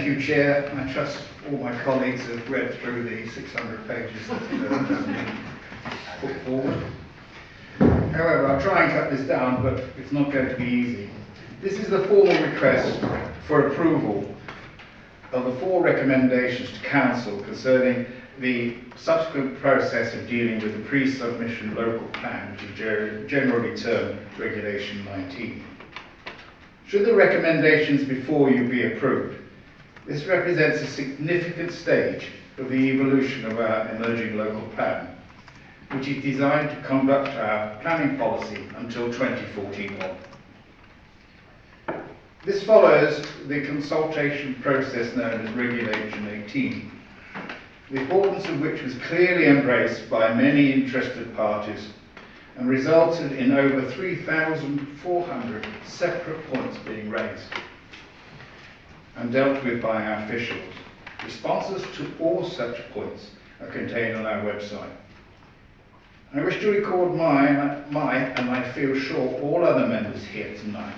Thank you, Chair. I trust all my colleagues have read through the 600 pages that have been put forward. However, I'll try and cut this down, but it's not going to be easy. This is the formal request for approval of the 4 recommendations to Council concerning the subsequent process of dealing with the pre-submission local plan, which is generally termed Regulation 19. Should the recommendations before you be approved, this represents a significant stage of the evolution of our emerging local plan, which is designed to conduct our planning policy until 2041. This follows the consultation process known as Regulation 18, the importance of which was clearly embraced by many interested parties and resulted in over 3,400 separate points being raised and dealt with by our officials. Responses to all such points are contained on our website. I wish to record my and I feel sure all other members here tonight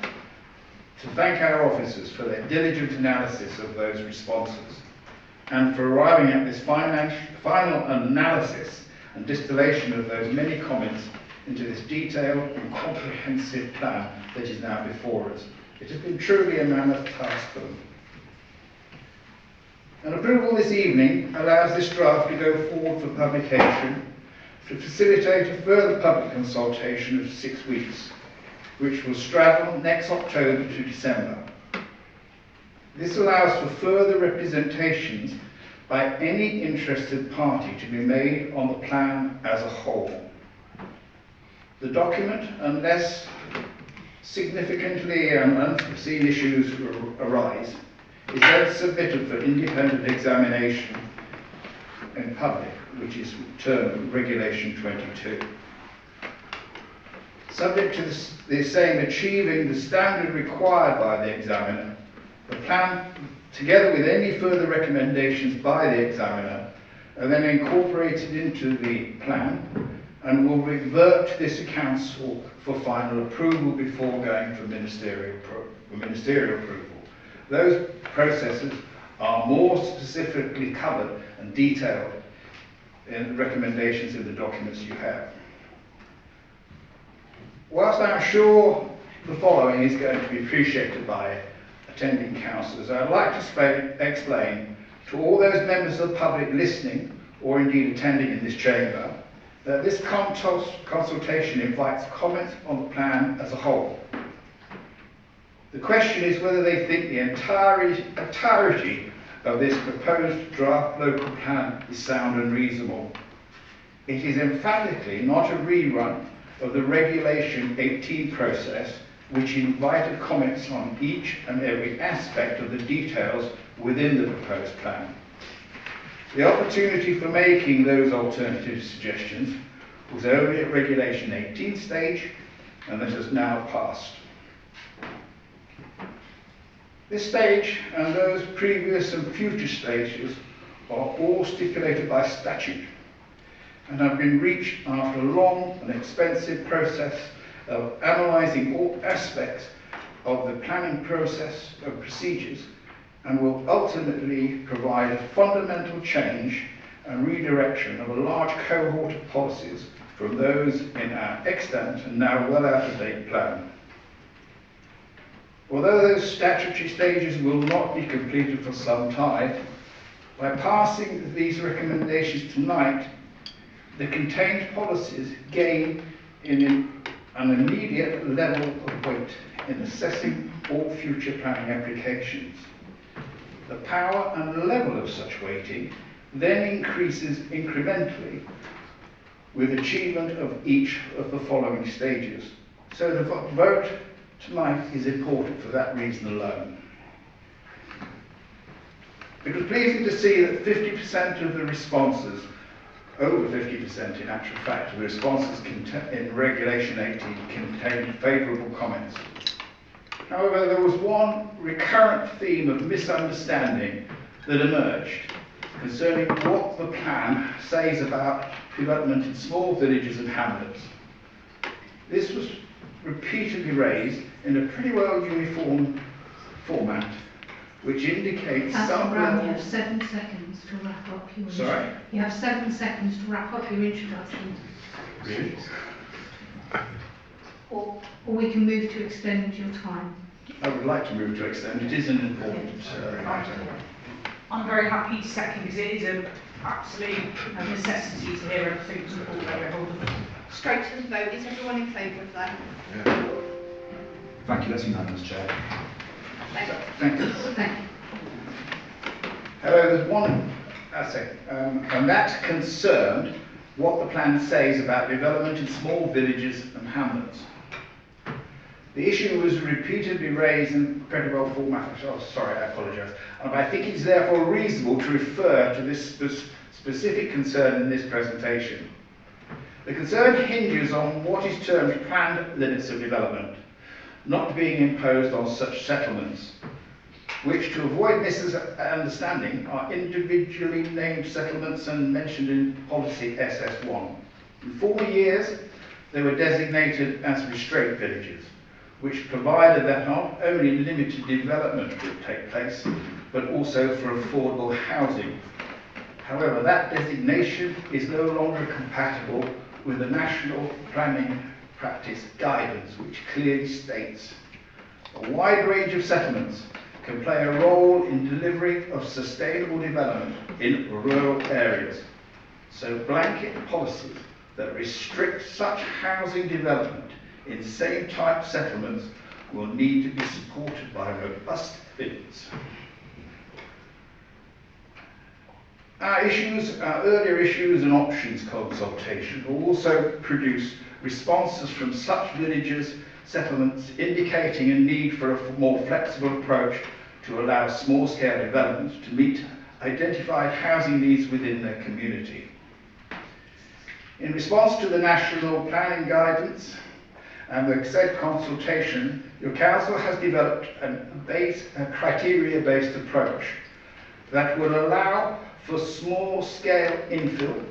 to thank our officers for their diligent analysis of those responses and for arriving at this final analysis and distillation of those many comments into this detailed and comprehensive plan that is now before us. It has been truly a mammoth task for them. An approval this evening allows this draft to go forward for publication to facilitate a further public consultation of 6 weeks, which will straddle next October to December. This allows for further representations by any interested party to be made on the plan as a whole. The document, unless significantly unforeseen issues arise, is then submitted for independent examination in public, which is termed Regulation 22. Subject to the same achieving the standard required by the examiner, the plan, together with any further recommendations by the examiner, are then incorporated into the plan and will revert to this council for final approval before going for ministerial approval. Those processes are more specifically covered and detailed in the recommendations in the documents you have. Whilst I'm sure the following is going to be appreciated by attending councillors, I'd like to explain to all those members of the public listening or indeed attending in this chamber that this consultation invites comments on the plan as a whole. The question is whether they think the entirety of this proposed draft local plan is sound and reasonable. It is emphatically not a rerun of the Regulation 18 process, which invited comments on each and every aspect of the details within the proposed plan. The opportunity for making those alternative suggestions was only at Regulation 18 stage, and that has now passed. This stage and those previous and future stages are all stipulated by statute and have been reached after a long and expensive process of analysing all aspects of the planning process and procedures, and will ultimately provide a fundamental change and redirection of a large cohort of policies from those in our extant and now well out-of-date plan. Although those statutory stages will not be completed for some time, by passing these recommendations tonight, the contained policies gain in an immediate level of weight in assessing all future planning applications. The power and level of such weighting then increases incrementally with achievement of each of the following stages. So the vote tonight is important for that reason alone. It was pleasing to see that 50% of the responses, over 50% in actual fact, of the responses in Regulation 18 contained favourable comments. However, there was one recurrent theme of misunderstanding that emerged concerning what the plan says about development in small villages and hamlets. This was repeatedly raised in a pretty well uniform format which indicates Councillor some Brown, you level... have 7 seconds to wrap up your... Sorry? You have 7 seconds to wrap up your introduction. Really? Or we can move to extend your time. I would like to move to extend. It is an important matter. I'm very happy to second because it is an absolute necessity to hear everything to all everyone. Straight to the vote. Is everyone in favour of that? Yeah. Thank you, that's unanimous, Chair. Thank you. Thank you. Hello, there's one second, and that concerned what the plan says about development in small villages and hamlets. The issue was repeatedly raised in pretty well format. Oh, sorry, I apologise. I think it's therefore reasonable to refer to this specific concern in this presentation. The concern hinges on what is termed planned limits of development, not being imposed on such settlements, which, to avoid misunderstanding, are individually named settlements and mentioned in Policy SS1. In former years, they were designated as restraint villages, which provided that not only limited development would take place, but also for affordable housing. However, that designation is no longer compatible with the National Planning Practice Guidance, which clearly states a wide range of settlements can play a role in delivery of sustainable development in rural areas. So blanket policies that restrict such housing development in same type settlements will need to be supported by robust evidence. Our earlier issues and options consultation will also produce responses from such villages, settlements indicating a need for a more flexible approach to allow small-scale developments to meet identified housing needs within their community. In response to the National Planning Guidance and the said consultation, your council has developed a criteria-based approach that will allow for small-scale infill,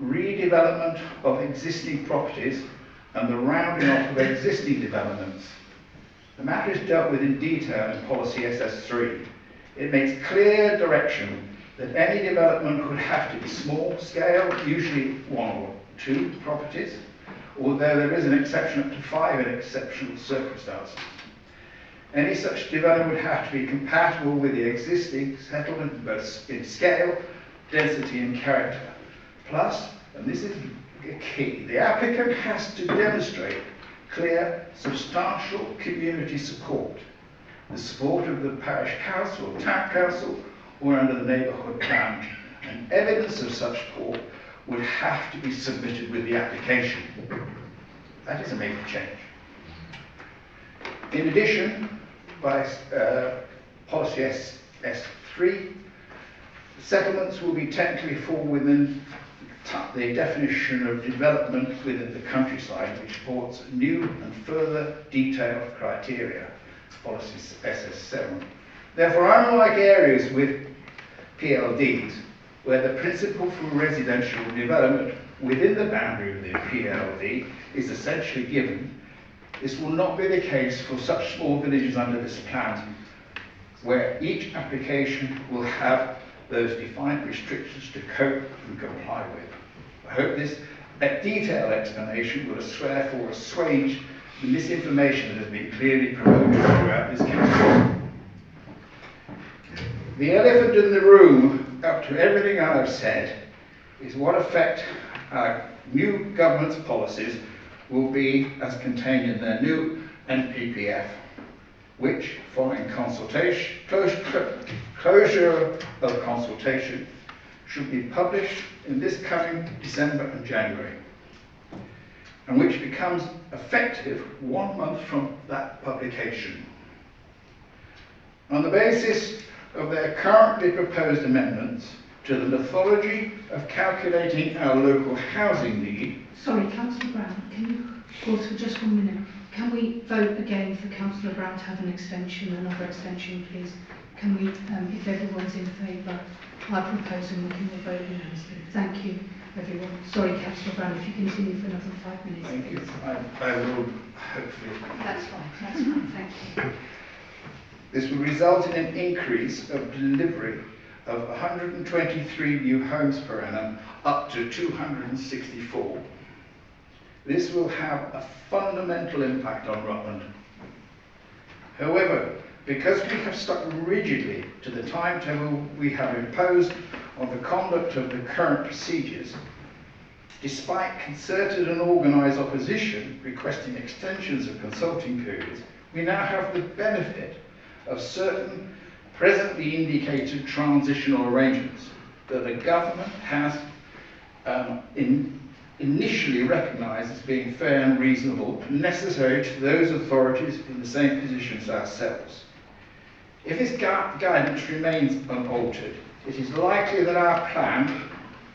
redevelopment of existing properties, and the rounding off of existing developments. The matter is dealt with in detail in Policy SS3. It makes clear direction that any development would have to be small-scale, usually 1 or 2 properties, although there is an exception up to 5 in exceptional circumstances. Any such development would have to be compatible with the existing settlement both in scale, density and character. Plus, and this is key, the applicant has to demonstrate clear, substantial community support, the support of the parish council, town council, or under the neighbourhood plan, and evidence of such support would have to be submitted with the application. That is a major change. In addition, by Policy S3, settlements will be technically fall within the definition of development within the countryside, which supports new and further detailed criteria, Policy SS7. Therefore, unlike areas with PLDs, where the principle for residential development within the boundary of the PLD is essentially given, this will not be the case for such small villages under this plan, where each application will have those defined restrictions to cope and comply with. I hope this detailed explanation will therefore assuage the misinformation that has been clearly promoted throughout this council. The elephant in the room, up to everything I have said, is what effect our new government's policies will be as contained in their new NPPF, which, following consultation, closure of consultation, should be published in this coming December and January, and which becomes effective 1 month from that publication. On the basis of their currently proposed amendments to the methodology of calculating our local housing need. Sorry, Councillor Brown, can you pause for just 1 minute? Can we vote again for Councillor Brown to have an extension, another extension, please? Can we, if everyone's in favour, I propose and we can all vote unanimously. Thank you, everyone. Sorry, Councillor Brown, if you continue for another 5 minutes. Thank you. I will hopefully. That's fine, thank you. This will result in an increase of delivery of 123 new homes per annum up to 264. This will have a fundamental impact on Rutland. However, because we have stuck rigidly to the timetable we have imposed on the conduct of the current procedures, despite concerted and organised opposition requesting extensions of consulting periods, we now have the benefit of certain presently indicated transitional arrangements that the government has initially recognised as being fair and reasonable and necessary to those authorities in the same position as ourselves. If this guidance remains unaltered, it is likely that our plan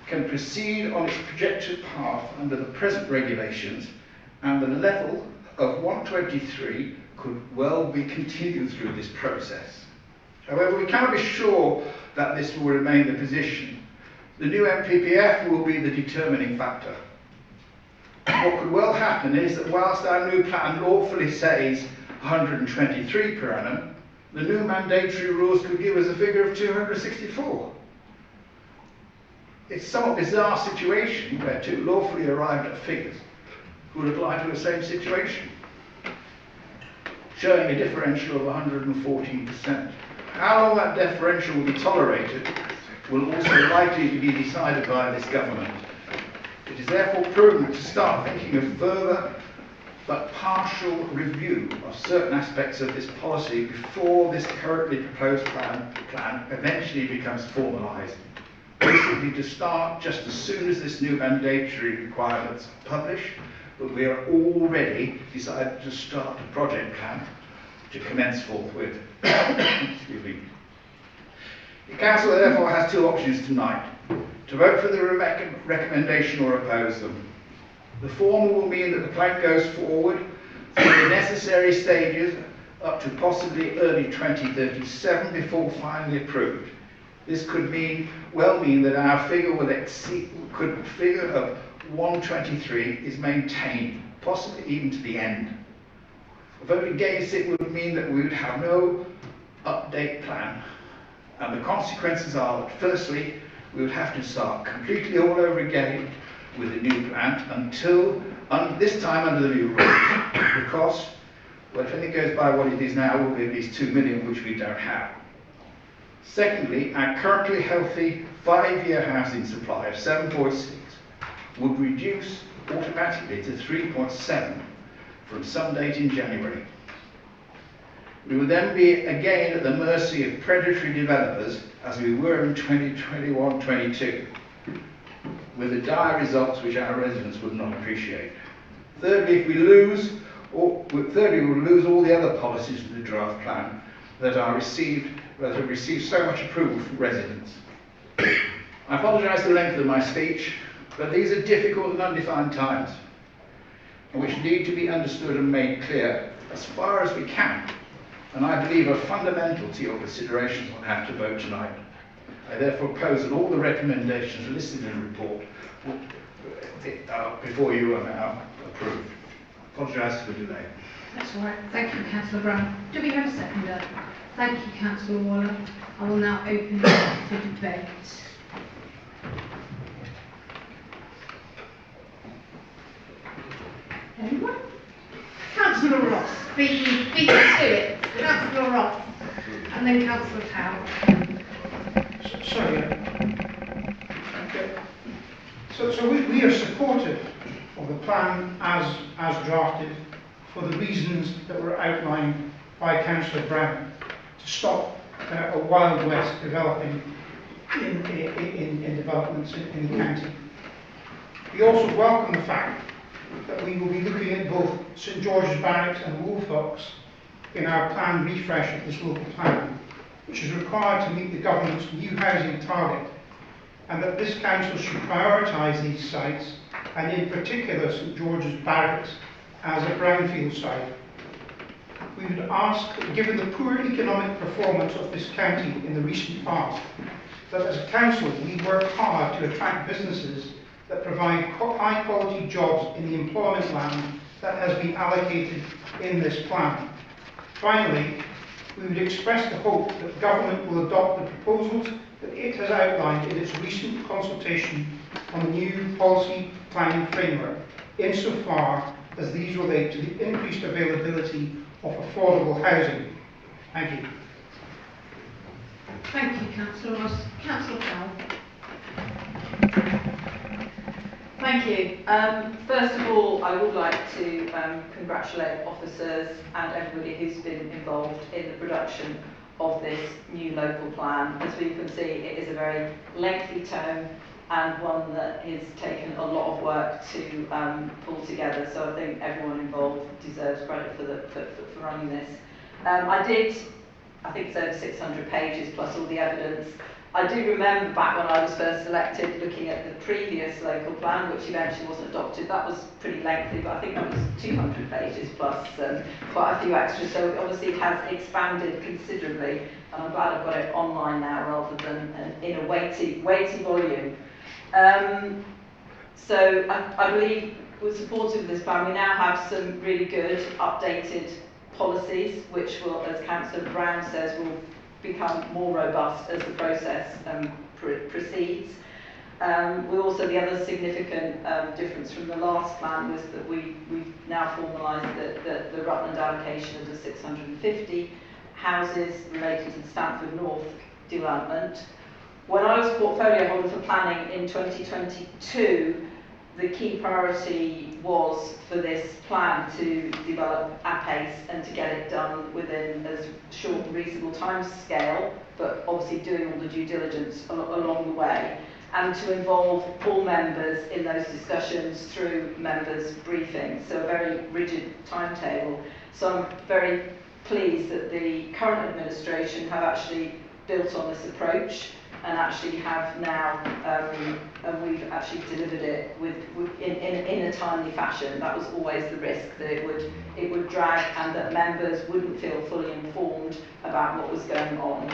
can proceed on its projected path under the present regulations, and the level of 123 could well be continued through this process. However, we cannot be sure that this will remain the position. The new MPPF will be the determining factor. What could well happen is that whilst our new plan lawfully says 123 per annum, the new mandatory rules could give us a figure of 264. It's a somewhat bizarre situation where two lawfully arrived at figures would apply to the same situation, showing a differential of 114%. How long that differential will be tolerated will also likely to be decided by this government. It is therefore prudent to start thinking of further but partial review of certain aspects of this policy before this currently proposed plan eventually becomes formalised. Basically to start just as soon as this new mandatory requirements are published, but we are already decided to start a project plan to commence forthwith. Excuse me. The Council therefore has two options tonight: to vote for the recommendation or oppose them. The former will mean that the plan goes forward through the necessary stages up to possibly early 2037 before finally approved. This could mean that our figure will figure of 123 is maintained, possibly even to the end. A vote against it would mean that we would have no update plan, and the consequences are that firstly, we would have to start completely all over again with a new plan until, this time under the new rules. The cost, well, if anything goes by what it is now, will be at least 2 million, which we don't have. Secondly, our currently healthy 5-year housing supply of 7.6 would reduce automatically to 3.7 from some date in January. We would then be again at the mercy of predatory developers as we were in 2021-22, with the dire results which our residents would not appreciate. Thirdly, we will lose all the other policies of the draft plan that have received so much approval from residents. I apologise for the length of my speech, but these are difficult and undefined times, which need to be understood and made clear as far as we can, and I believe are fundamental to your considerations on how to vote tonight. I therefore propose that all the recommendations listed in the report before you are now approved. I apologise for the delay. That's all right. Thank you, Councillor Brown. Do we have a seconder? Thank you, Councillor Waller. I will now open it for debate. Anyone? Councillor Ross. Beat you to it. Councillor Ross. And then Councillor Towell. Sorry. Okay. So we are supportive of the plan as drafted for the reasons that were outlined by Councillor Brown to stop a Wild West developing in developments in the county. We also welcome the fact that we will be looking at both St George's Barracks and Woolfolks in our plan refresh of this local plan, which is required to meet the government's new housing target, and that this council should prioritise these sites, and in particular St George's Barracks as a brownfield site. We would ask that, given the poor economic performance of this county in the recent past, that as a council we work hard to attract businesses that provide high quality jobs in the employment land that has been allocated in this plan. Finally, we would express the hope that government will adopt the proposals that it has outlined in its recent consultation on the new policy planning framework, insofar as these relate to the increased availability of affordable housing. Thank you. Thank you, Councillor Ross. Councillor Powell. Thank you. First of all, I would like to congratulate officers and everybody who's been involved in the production of this new local plan. As we can see, it is a very lengthy tome and one that has taken a lot of work to pull together. So I think everyone involved deserves credit for running this. I think it's over 600 pages plus all the evidence. I do remember back when I was first elected looking at the previous local plan, which eventually wasn't adopted. That was pretty lengthy, but I think that was 200 pages plus quite a few extras. So obviously it has expanded considerably, and I'm glad I've got it online now rather than in a weighty volume. So I believe we're supportive of this plan. We now have some really good updated policies, which will, as Councillor Brown says, will become more robust as the process proceeds. The other significant difference from the last plan was that we've now formalised the Rutland allocation of the 650 houses relating to the Stamford North development. When I was portfolio holder for planning in 2022, the key priority was for this plan to develop at pace and to get it done within as short and reasonable time scale, but obviously doing all the due diligence along the way, and to involve all members in those discussions through members' briefings, so a very rigid timetable. So I'm very pleased that the current administration have actually built on this approach and actually have now, and we've actually delivered it in a timely fashion. That was always the risk, that it would drag and that members wouldn't feel fully informed about what was going on.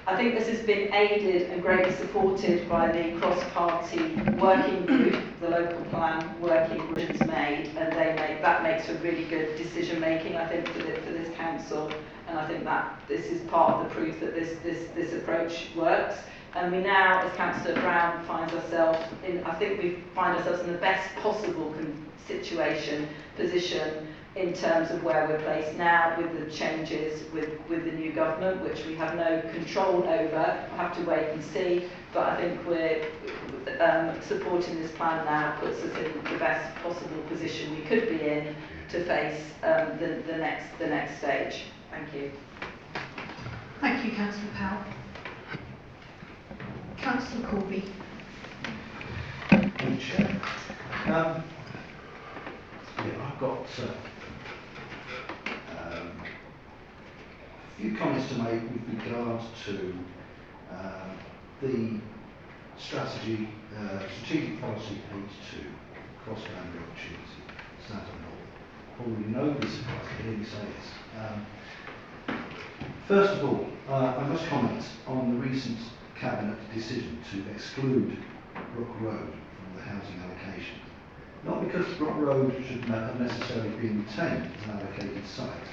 I think this has been aided and greatly supported by the cross-party working group, the local plan working group is made, and that makes for really good decision making, I think, for this council. And I think that this is part of the proof that this approach works. And we now, as Councillor Brown finds ourselves in, I think we find ourselves in the best possible position in terms of where we're placed now with the changes with the new government, which we have no control over. We'll have to wait and see. But I think we're supporting this plan now puts us in the best possible position we could be in to face the next stage. Thank you. Thank you, Councillor Powell. Councillor Corby. Thank you, Chair. I've got a few comments to make with regards to the strategic policy H2, cross-boundary opportunity, Stamford North. Already know this, but I hear me say this. First of all, I must comment on the recent Cabinet decision to exclude Brook Road from the housing allocation. Not because Brook Road should have necessarily been retained as an allocated site,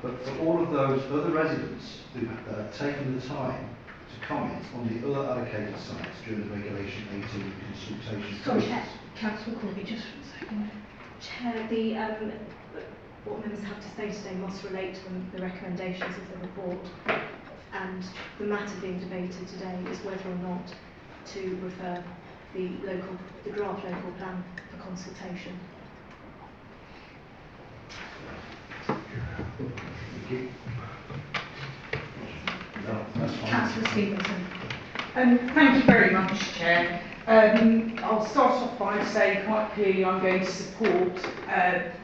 but for all of those other residents who have taken the time to comment on the other allocated sites during the Regulation 18 consultation process. Councillor Corby, just for a second. Chair, what members have to say today must relate to the recommendations of the report, and the matter being debated today is whether or not to refer the draft local plan for consultation. Thank you. No, that's fine. Councillor Stevenson. Thank you very much, Chair. I'll start off by saying quite clearly I'm going to support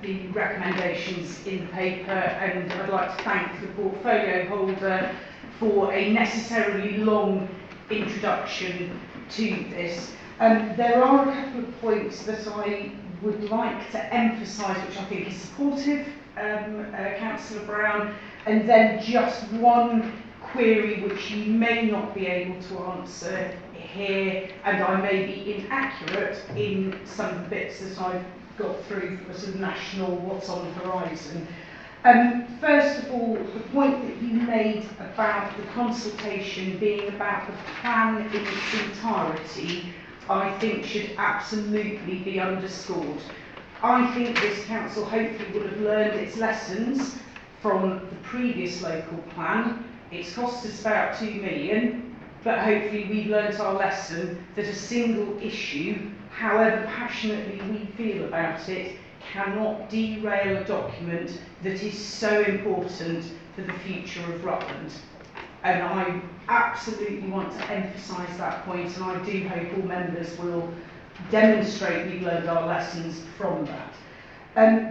the recommendations in the paper, and I'd like to thank the portfolio holder for a necessarily long introduction to this. There are a couple of points that I would like to emphasise, which I think is supportive, Councillor Brown, and then just one query which you may not be able to answer here, and I may be inaccurate in some of the bits that I've got through for sort of national what's on the horizon. First of all, the point that you made about the consultation being about the plan in its entirety, I think should absolutely be underscored. I think this council hopefully would have learned its lessons from the previous local plan. It's cost us about 2 million, but hopefully we've learnt our lesson that a single issue, however passionately we feel about it, cannot derail a document that is so important for the future of Rutland. And I absolutely want to emphasise that point, and I do hope all members will demonstrate we've learned our lessons from that.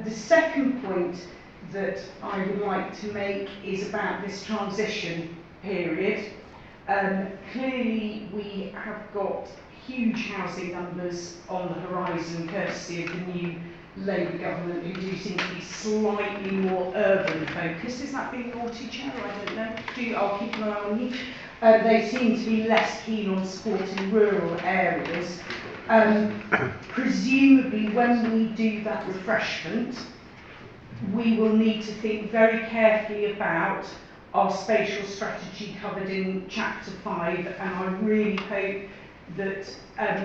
The second point that I would like to make is about this transition period. Clearly we have got huge housing numbers on the horizon courtesy of the new Labour government, who do seem to be slightly more urban focused. Is that being naughty, Chair? I don't know. I'll keep an eye on you. They seem to be less keen on supporting rural areas. Presumably when we do that refreshment, we will need to think very carefully about our spatial strategy covered in Chapter 5, and I really hope that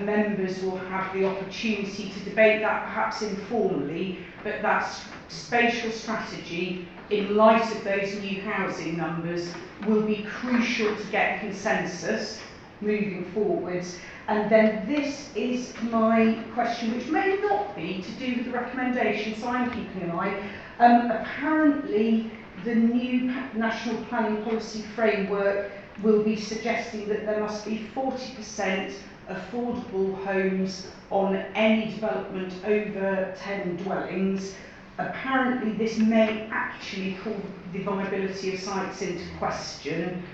members will have the opportunity to debate that perhaps informally, but that spatial strategy in light of those new housing numbers will be crucial to get consensus moving forwards. And then this is my question, which may not be to do with the recommendation, so I'm keeping an eye. Apparently the new National Planning Policy Framework will be suggesting that there must be 40% affordable homes on any development over 10 dwellings. Apparently this may actually call the viability of sites into question.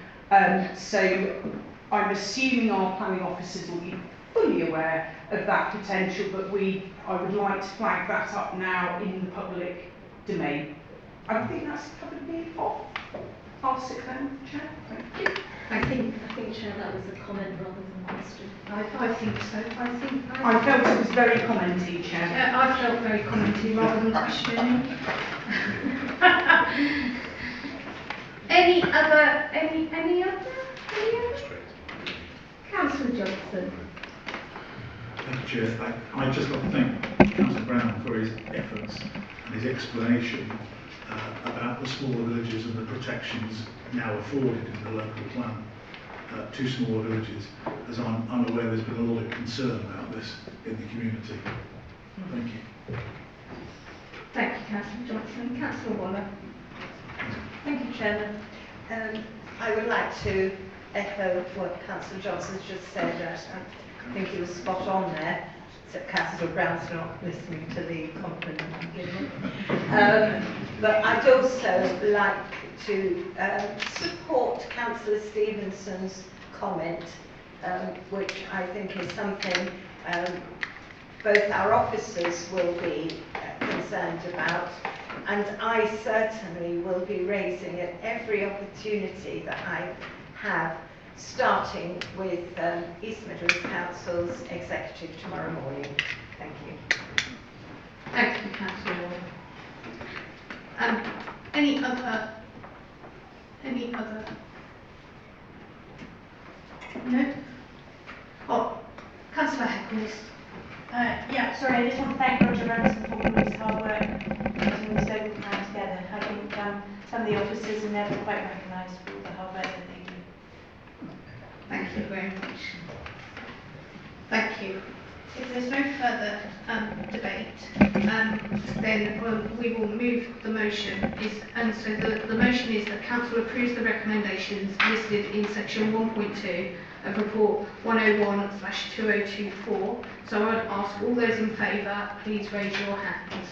So I'm assuming our planning officers will be fully aware of that potential, but I would like to flag that up now in the public domain. I think that's covered me off. Pass it then, Chair. Thank you. I think, Chair, that was a comment rather than a question. I think so. I felt it was very commenty, Chair. Yeah, I felt very commenty rather than questioning. Any other? Councillor Johnson. Thank you, Chair. I'd just like to thank Councillor Brown for his efforts and his explanation about the smaller villages and the protections now afforded in the local plan to smaller villages, as I'm aware there's been a lot of concern about this in the community. Thank you. Thank you, Councillor Johnson. Councillor Waller. Thank you, Chairman. I would like to echo what Councillor Johnson's just said. I think he was spot on there, except Councillor Brown's not listening to the compliment I'm giving. But I'd also like to support Councillor Stevenson's comment, which I think is something both our officers will be concerned about, and I certainly will be raising at every opportunity that I have, starting with East Midlands Council's executive tomorrow morning. Thank you. Thank you, Councillor Waller. Any other? No? Oh, Councillor Heckles. Yeah, sorry, I just want to thank Roger Ransom for all his hard work putting this local plan together. I think some of the officers are never quite recognised for all the hard work that they do. Thank you very much. Thank you. If there's no further debate, then we will move the motion. So the motion is that Council approves the recommendations listed in section 1.2 of report 101/2024. So I would ask all those in favour, please raise your hands.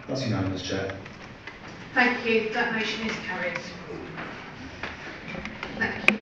That's unanimous, Chair. Thank you. That motion is carried. Thank you.